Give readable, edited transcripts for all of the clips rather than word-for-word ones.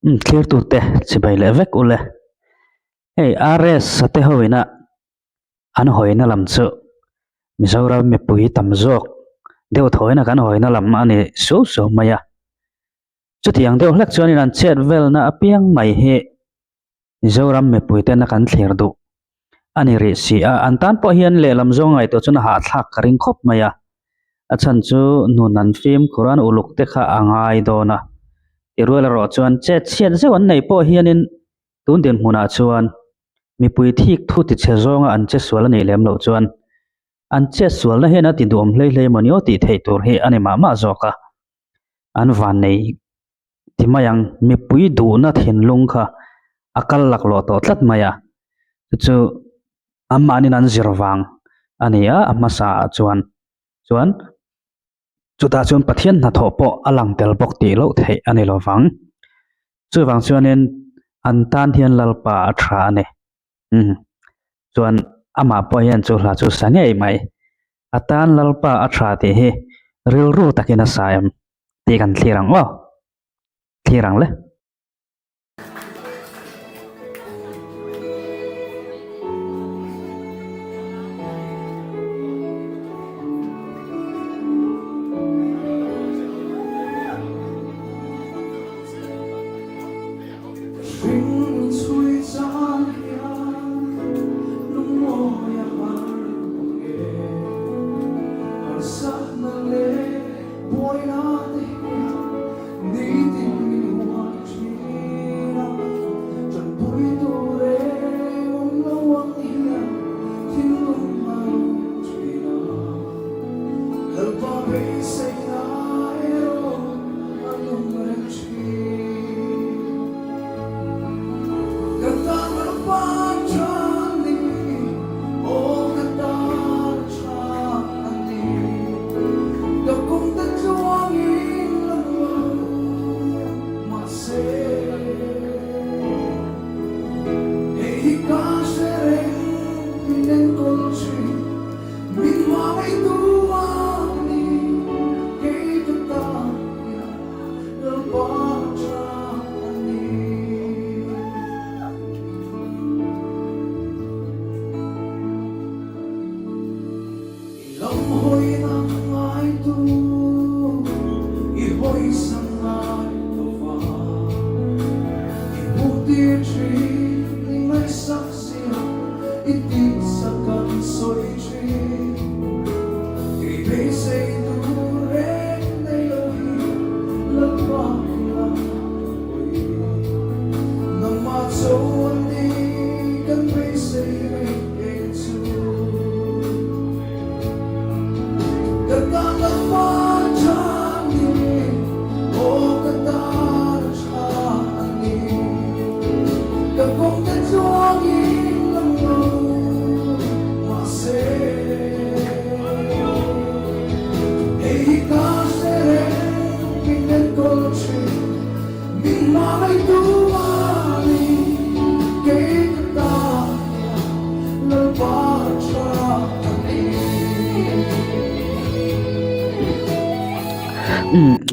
Clear tu te chibai le vek ule hey ares sate hoina an hoina lam chu Mizoram me pui tam jok deu thoina kan hoina lam ani so maya chu tiang deu hlek chuan in an chet vel na apiang mai he Mizoram me pui te na kan thlir du ani ri si a an tan po hian le lam zong ai to chuna ha thak karing khop maya a chan chu nun an film Quran uluk te kha angai do na irwel ro chuan chet chiat zewan nei po hian in tun din hmuna chuan mi pui thik thu ti che zonga an che sual nei lem lo chuan an che sual na hena ti dum hlei monio ti thei tur hi ani ma zoka an van nei ti mayang mi pui du na thin lung kha akal lak lo to tlat maya chu amma ni nan zirwang ania amma sa chuan chuan chuta chuan pathian na tho po alang tel bok ti lo thei ani lo wang chu wang chuanin an tan hian lalpa a tha ne chuan ama po hian chu hla chu sangei mai atan lalpa a tha te hi ril ru takin a saim ti kan thlirang wa thlirang le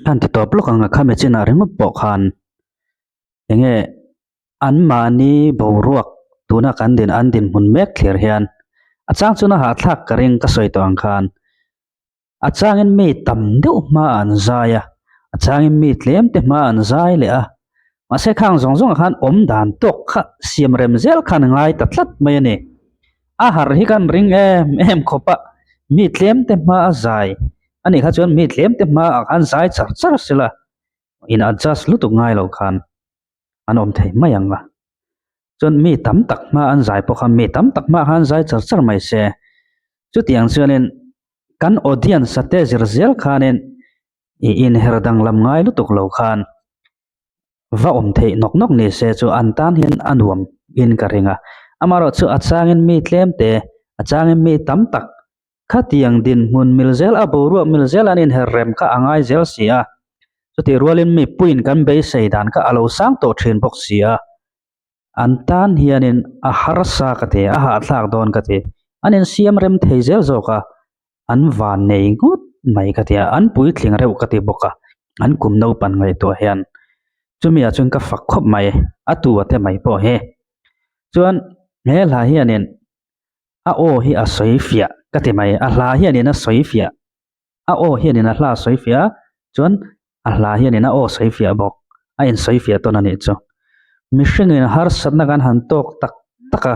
kan ti top lok anga khame china reng po khan enge an mani boruak tuna kan din an din mun mek thler hian achang chuna ha thak karing ka soi to ang khan achang en mi tam deuh ma an zaya achang en mi tlem te ma an zai le a ma se khang zong khan om dan tok kha siam rem zel khan ngai ta tlat mai ni a har hi kan ring em khopa mi tlem te ma a zai ani kha chuan mi tlem te ma an zai char sila in adjust lu tu ngai lo khan an om thei mayanga chuan mi tam tak ma an zai po kha mi tam tak ma han zai char mai se chu tiang chuanin kan audience ate zirzel khanin in herdang lam ngai lu tuk lo khan va om thei nok ni se chu an tan hian anuam in ka ringa amaro chu achangin mi tlem te achangin mi tam tak khatiang din mun milzel aboru milzel anin herrem ka angai zel sia chuti rualin mi puin kan be seidan ka alo sang to thin box sia antan hianin a harsa ka te a ha thlak don ka te anin siam rem theizel zoka an van nei ngot mai ka te an pui thling reu ka te boka an kum no pan ngai to hian chumi a chun ka fak khop mai atu ate mai po he chuan he la hianin a o hi a soi fia ka ti mai a hla hianin a soi fia a o hianin a hla soi fia chuan a hla hianin a o soi fia bok a in soi fia ton ani chu mihringin har satna kan han tok tak taka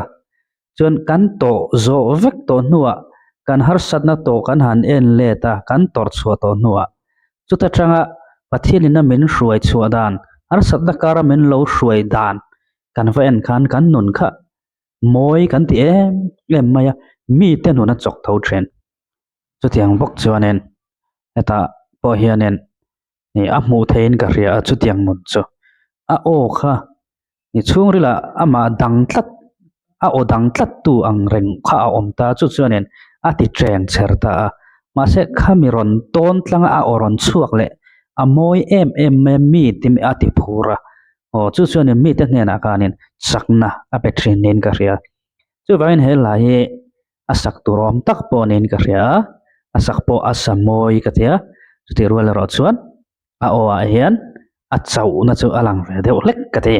chuan kan to zo vek to nuwa kan har satna to kan han en le ta kan tor chhuwa to nuwa chuta tanga pathianin a min hruai chhuwa dan har satna kara min lo hruai dan kan va en khan kan nun kha moi kan ti em maya mi te nun a chok tho thren chutiang bok chuanen eta po hianen ni a hmu thein ka ria a chutiang mun chu a o kha ni chung rila ama dang tlat a o dang tlat tu ang reng kha a om ta chu chuanen a ti treng cher ta a ma se khamiron ton tlang a oron chuak le a moi em mi tim a ti phura o chu chuanen mi te hnen a kanin sakna a petrin nen ka ria chu vain he lai a sak turom tak po nen ka ria a sak po a samoi ka tia chu ti rual ro chuan a o a hian a chau na chu alang ve deuh hlek ka te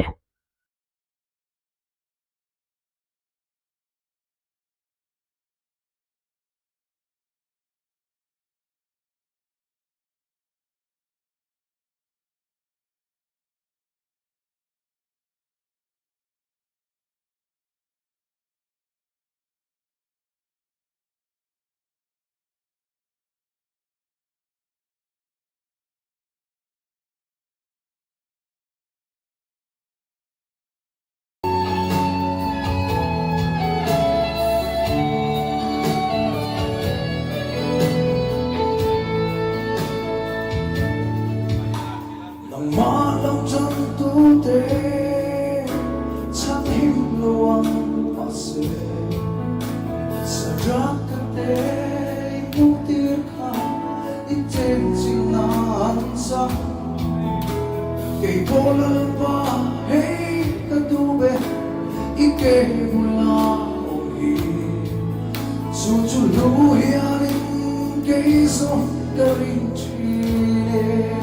Malam trong tu te chẳng him luang pase sadrak te mutir kha iten sinan sa kay bola pa hey katube ike mula ohi suchulu hiarin kay so karin chile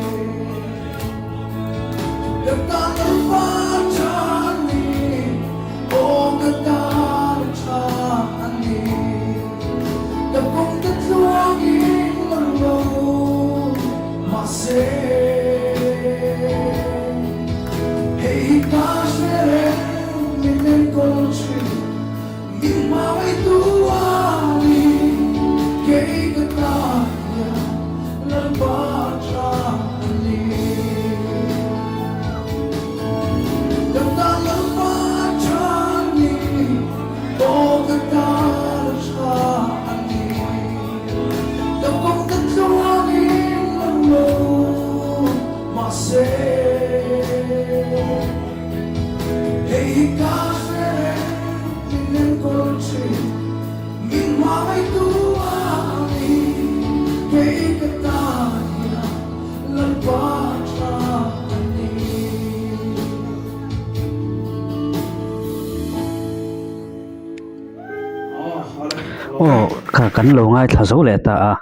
o kha kan lo ngai thla zo le ta a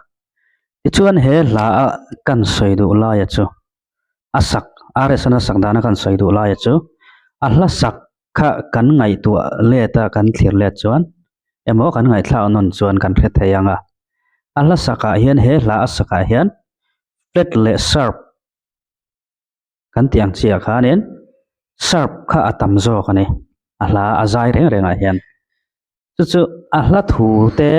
ti chuan he hla a kan soi du la ya chu a sak are sana sak dana kan soi du la ya chu a hla sak kha kan ngai tu le ta kan thlir le chuan emo kan ngai thla non chuan kan hre theyanga a hla saka hian he hla a saka hian flat le sharp kan tiang chia khanin sharp kha atam zo kani a hla a zai reng reng a hian chu a hla thu te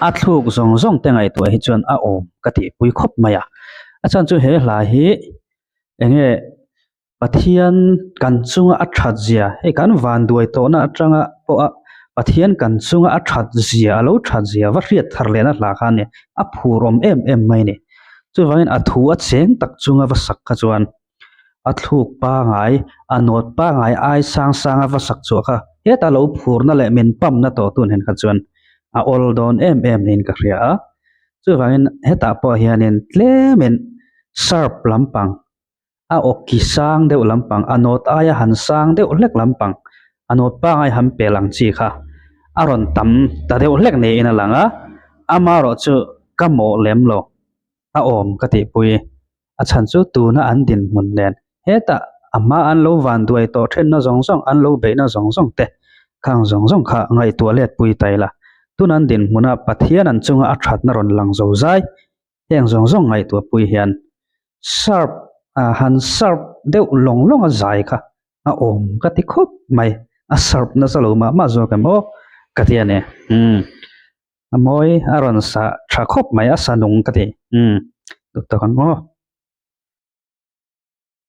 a thluk zong zong te ngai tu hi chuan a om ka ti pui khop maya a chan chu he hla hi enge pathian kan chunga a that zia he kan van duai to na atanga po a pathian kan chunga a that zia alo that zia va riat thar le na hla khan ni a phurom em mai ni chu wangin a thu a cheng tak chunga va sak kha chuan a thluk pa ngai a not pa ngai ai sang a va sak chu kha he ta lo phur na le min pam na to tun hen kha chuan a ol don em nin ka ria a chu wangin he ta po hianin tlemen sharp lampang a okki sang deuh lampang a not aya han sang deuh hlek lampang a not pa ngai ham pelang chi kha a ron tam ta deuh hlek ne in a langa ama ro chu kamo lem lo a om ka ti pui a chan chu tu na an din mun nen heta ama an lo van duai to then na zong zong an lo be na zong zong te khang zong zong kha ngai toilet pui taila tunan din muna pathian an chunga a that na ron lang zo zai heng zong zong ngai to pui hian sharp han sharp deuh long long a zai kha a om ka ti khop mai a sharp na salo ma zo ka mo ka ti ane amoi aron sa tha khop mai a sanung ka ti to kan mo